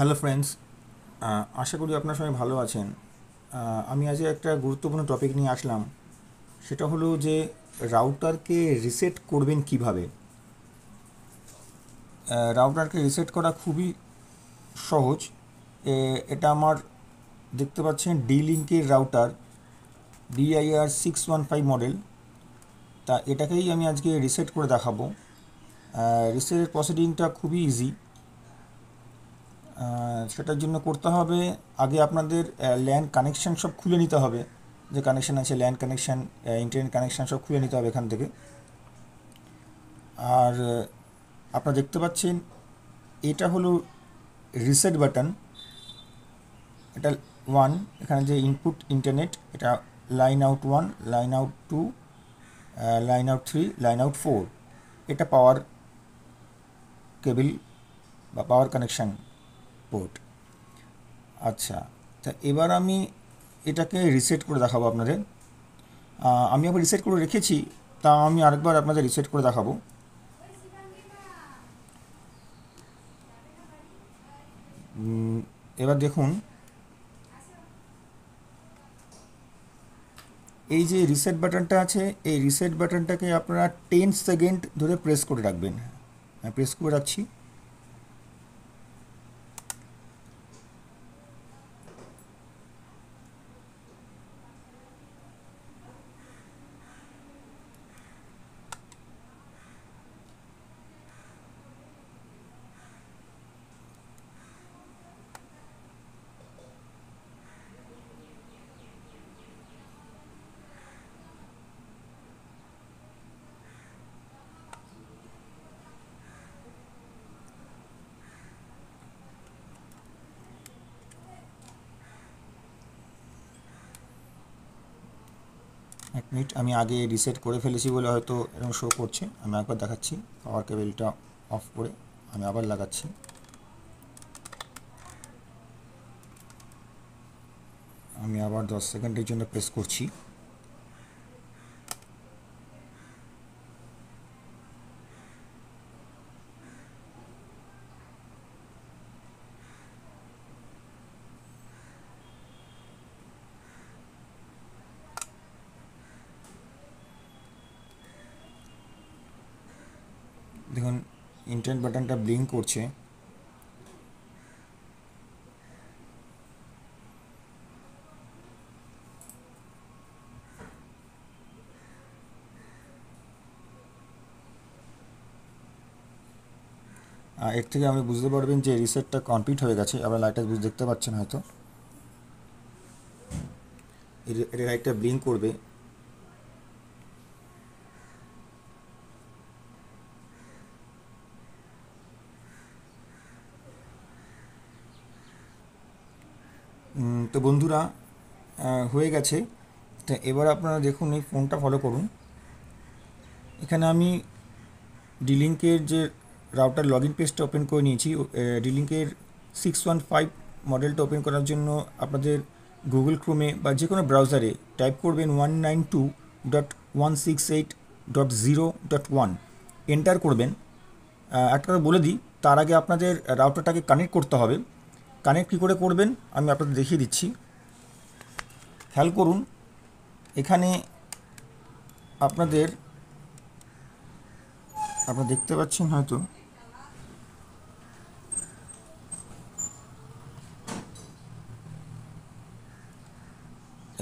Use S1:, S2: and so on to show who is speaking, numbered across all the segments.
S1: Hello friends, আশা করি আপনার সবাই ভালো আছেন। আমি আজ একটা গুরুত্বপূর্ণ টপিক নিয়ে আসলাম। সেটা হলো যে রাউটারকে রিসেট করবেন কিভাবে। রাউটারকে রিসেট করা খুবই সহজ। এটা আমার দেখতে পাচ্ছেন ডি লিঙ্কের রাউটার DIR615 মডেল। তা এটাকেই আমি আজকে রিসেট করে দেখাবো। রিসেটের প্রসিডিংটা খুবই ইজি। সেটার জন্য করতে হবে, আগে আপনাদের ল্যান কানেকশান সব খুলে নিতে হবে। যে কানেকশান আছে, ল্যান কানেকশান, ইন্টারনেট কানেকশান সব খুলে নিতে হবে এখান থেকে। আর আপনারা দেখতে পাচ্ছেন এটা হলো রিসেট বাটন। এটা 1, এখানে যে ইনপুট ইন্টারনেট, এটা line out 1, line out 2, line out 3, line out 4। এটা পাওয়ার কেবল বা পাওয়ার কানেকশান পোর্ট। আচ্ছা, তা এবার আমি এটাকে রিসেট করে দেখাবো আপনাদের। আমি আবার রিসেট করে রেখেছি, তা আমি আরেকবার আপনাদের রিসেট করে দেখাবো। এবার দেখুন, এই যে রিসেট বাটনটা আছে, এই রিসেট বাটনটাকে আপনারা 10 সেকেন্ড ধরে প্রেস করে রাখবেন। প্রেস করে রাখছি। এক মিনিট, আমি আগে রিসেট করে ফেলেছি বলে হয়তো এরকম শো করছে। আমি একবার দেখাচ্ছি, পাওয়ার কেবলটা অফ করে আমি আবার লাগাচ্ছি। আমি আবার 10 সেকেন্ডের জন্য প্রেস করছি। দেখুন, ইন্টারনেট বাটনটা ব্লিঙ্ক করছে। এর থেকে আপনি বুঝতে পারবেন যে রিসেটটা কমপ্লিট হয়ে গেছে। আপনার লাইটটা দেখতে পাচ্ছেন হয়তো, এর লাইটটা ব্লিঙ্ক করবে। তো বন্ধুরা, হয়ে গেছে। তো এবার আপনারা দেখুন, এই ফোনটা ফলো করুন। এখানে আমি ডিলিঙ্কের যে রাউটার লগ ইন পেজটা ওপেন করে নিয়েছি। ডিলিঙ্কের 615 মডেলটা ওপেন করার জন্য আপনাদের গুগল ক্রোমে বা যে কোনো ব্রাউজারে টাইপ করবেন 192.168.0.1, এন্টার করবেন। একটা কথা বলে দিই, তার আগে আপনাদের রাউটারটাকে কানেক্ট করতে হবে। কানেক্ট কী করে করবেন আমি আপনাদের দেখিয়ে দিচ্ছি। খেয়াল করুন, এখানে আপনারা দেখতে পাচ্ছেন হয়তো,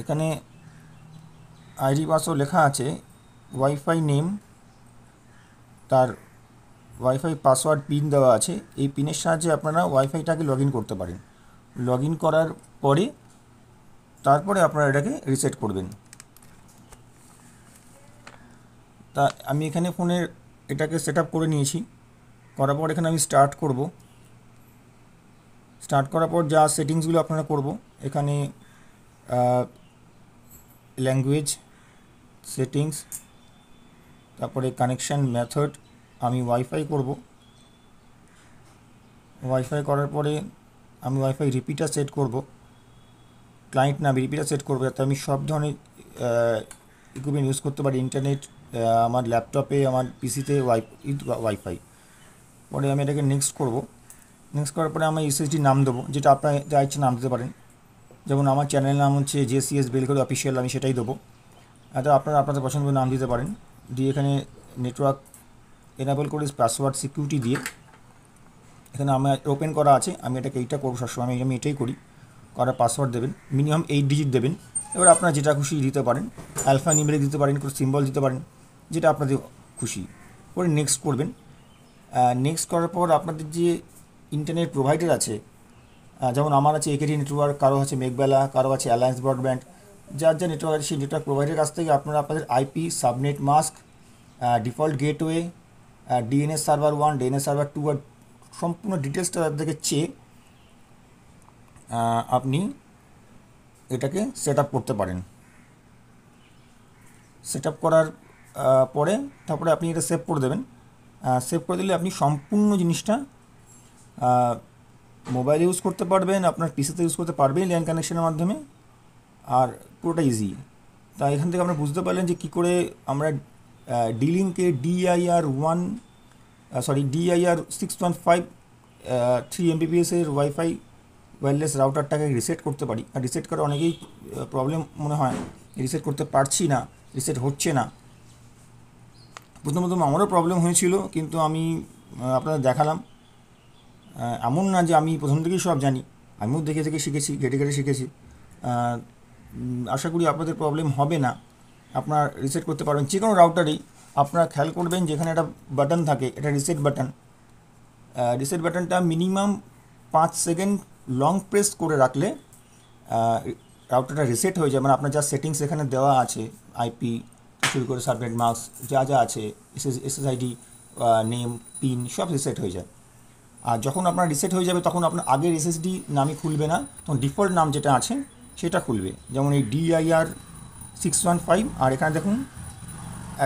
S1: এখানে আইডি পাসওয়ার্ড লেখা আছে, ওয়াইফাই নেম, তার ওয়াইফাই পাসওয়ার্ড পিন দেওয়া আছে। এই পিনের সাহায্যে আপনারা ওয়াইফাইটাকে লগ ইন করতে পারেন। লগ ইন করার পরে তারপরে আপনারা এটাকে রিসেট করবেন। তা আমি এখানে ফোনের এটাকে সেট আপ করে নিয়েছি। করার পর এখানে আমি স্টার্ট করব। স্টার্ট করার পর যা সেটিংসগুলো আপনারা করব, এখানে ল্যাঙ্গুয়েজ সেটিংস, তারপরে কানেকশান মেথড আমি ওয়াইফাই করব। ওয়াইফাই করার পরে আমি ওয়াইফাই রিপিটার সেট করব। ক্লায়েন্ট না, আমি রিপিটার সেট করবো যাতে আমি সব ধরনের ইকুইপমেন্ট ইউজ করতে পারি। ইন্টারনেট, আমার ল্যাপটপে, আমার পিসিতে ওয়াইফাই। পরে আমি এটাকে নেক্সট করব। নেক্সট করার পরে আমি এসএসডি নাম দেবো, যেটা আপনার যা ইচ্ছে নাম দিতে পারেন। যেমন আমার চ্যানেলের নাম হচ্ছে JCS বেলঘড়ি অফিসিয়াল, আমি সেটাই দেবো। তো আপনারা আপনাদের পছন্দ করে নাম দিতে পারেন। দিয়ে এখানে নেটওয়ার্ক এনাবেল করে পাসওয়ার্ড সিকিউরিটি দিয়ে এখানে আমার ওপেন করা আছে, আমি এটাকে এইটা করবো সবসময়, আমি এটাই করি। করার পাসওয়ার্ড দেবেন, মিনিমাম 8 ডিজিট দেবেন। এবার আপনারা যেটা খুশি দিতে পারেন, অ্যালফা নিউমেরিক দিতে পারেন, কোনো সিম্বল দিতে পারেন, যেটা আপনাদের খুশি করে নেক্সট করবেন। নেক্সট করার পর আপনাদের যে ইন্টারনেট প্রোভাইডার আছে, যেমন আমার আছে একেডি নেটওয়ার্ক, কারো আছে মেঘবেলা, কারো আছে অ্যালায়েন্স ব্রডব্যান্ড, যার যা নেটওয়ার্ক আছে সেই নেটওয়ার্ক প্রোভাইডারের কাছ থেকে আপনারা আপনাদের IP, subnet mask, default gateway, DNS server 1, DNS server 2 আর সম্পূর্ণ ডিটেলসটা তাদেরকে চেয়ে আপনি এটাকে সেট আপ করতে পারেন। সেট আপ করার পরে তারপরে আপনি এটা সেভ করে দেবেন। সেভ করে দিলে আপনি সম্পূর্ণ জিনিসটা মোবাইলে ইউজ করতে পারবেন, আপনার পিসিতে ইউজ করতে পারবেন ল্যান কানেকশনের মাধ্যমে, আর পুরোটা ইজি। তা এখান থেকে আমরা বুঝতে পারলেন যে কী করে আমরা ডিলিংকে DIR 6.5 3 Mbps-এর ওয়াইফাই ওয়্যারলেস রাউটারটাকে রিসেট করতে পারি। আর রিসেট করে অনেকেই প্রবলেম মনে হয়, রিসেট করতে পারছি না, রিসেট হচ্ছে না। প্রথমত আমারও প্রবলেম হয়েছিল, কিন্তু আমি আপনাদের দেখালাম। এমন না যে আমি প্রথম থেকেই সব জানি, আমিও দেখে দেখে শিখেছি, ঘেটে ঘেটে শিখেছি। আশা করি আপনাদের প্রবলেম হবে না, আপনার রিসেট করতে পারবেন। যে কোনো রাউটারেই আপনারা খেয়াল করবেন যেখানে একটা বাটন থাকে, এটা রিসেট বাটন। রিসেট বাটনটা মিনিমাম 5 সেকেন্ড লং প্রেস করে রাখলে রাউটারটা রিসেট হয়ে যায়। মানে আপনার যা সেটিংস এখানে দেওয়া আছে, আইপি শুরু করে সাবনেট মাস্ক যা যা আছে, SSID, নেম, পিন, সব রিসেট হয়ে যায়। আর যখন আপনার রিসেট হয়ে যাবে তখন আপনার আগের SSD নামই খুলবে না, তখন ডিফল্ট নাম যেটা আছে সেটা খুলবে। যেমন এই DIR 6.5, আর এখানে দেখুন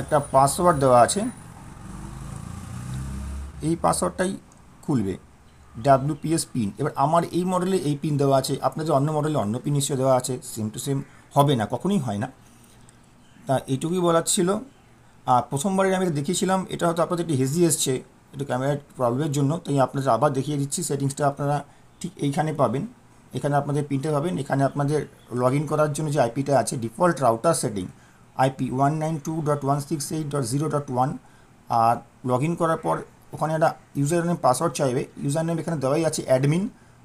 S1: একটা পাসওয়ার্ড দেওয়া আছে, এই পাসওয়ার্ডটাই খুলবে, WPS পিন। এবার আমার এই মডেলে এই পিন দেওয়া আছে, আপনাদের অন্য মডেলে অন্য পিন নিশ্চয় দেওয়া আছে, সেম টু সেম হবে না, কখনোই হয় না। তা এইটুকুই বলার ছিল। আর প্রথমবারে আমি দেখিয়েছিলাম, এটা হয়তো আপনাদের একটু হেজি এসছে একটু ক্যামেরার প্রবলেমের জন্য, তাই আপনাদের আবার দেখিয়ে দিচ্ছি। সেটিংসটা আপনারা ঠিক এইখানে পাবেন, এখানে আপনাদের পিনটা পাবেন। এখানে আপনাদের লগ ইন করার জন্য যে আইপিটা আছে, ডিফল্ট রাউটার সেটিং IP 192.168.0.1। আর লগ ইন করার পর ওখানে একটা ইউজার নেম পাসওয়ার্ড চাইবে, ইউজার নেম এখানে দেওয়াই আছে অ্যাডমিন,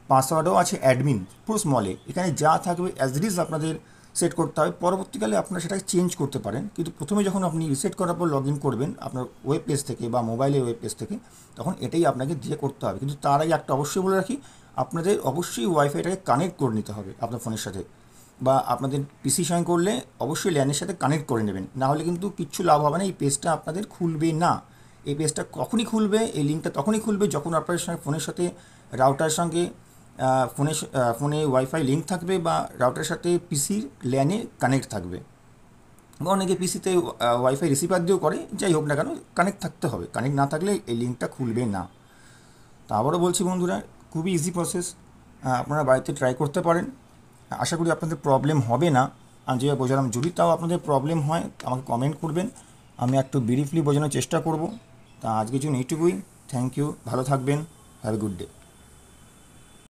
S1: পাসওয়ার্ডও আছে অ্যাডমিন, পুরো স্মলে। এখানে যা থাকবে অ্যাজ ইট ইজ আপনাদের সেট করতে হবে। পরবর্তীকালে আপনারা সেটাকে চেঞ্জ করতে পারেন, কিন্তু প্রথমে যখন আপনি রিসেট করার পর লগ ইন করবেন আপনার ওয়েব পেজ থেকে বা মোবাইলের ওয়েব পেজ থেকে, তখন এটাই আপনাকে দিয়ে করতে হবে। কিন্তু তার আগে একটা অবশ্যই বলে রাখি, আপনাদের অবশ্যই ওয়াইফাইটাকে কানেক্ট করে নিতে হবে আপনার ফোনের সাথে, বা আপনাদের পিসির সঙ্গে করলে অবশ্যই ল্যানের সাথে কানেক্ট করে নেবেন, না হলে কিন্তু কিচ্ছু লাভ হবে না, এই পেজটা আপনাদের খুলবে না। এই পেজটা কখনই খুলবে, এই লিঙ্কটা তখনই খুলবে যখন আপনার সঙ্গে ফোনের সাথে রাউটারের সঙ্গে ফোনে ওয়াইফাই লিঙ্ক থাকবে, বা রাউটারের সাথে পিসির ল্যানে কানেক্ট থাকবে। বা অনেকে পিসিতে ওয়াইফাই রিসিভার দিয়েও করে, যাই হোক না কেন কানেক্ট থাকতে হবে, কানেক্ট না থাকলে এই লিঙ্কটা খুলবে না। তা আবারও বলছি বন্ধুরা, খুবই ইজি প্রসেস, আপনারা বাড়িতে ট্রাই করতে পারেন। আশা করি আপনাদের প্রবলেম হবে না। আমি যেভাবে বোঝালাম, যদি তাও আপনাদের প্রবলেম হয় আমাকে কমেন্ট করবেন, আমি একটু ব্রিফলি বোঝানোর চেষ্টা করব। তা আজকের জন্য এইটুকুই। থ্যাংক ইউ, ভালো থাকবেন, হ্যাভ এ গুড ডে।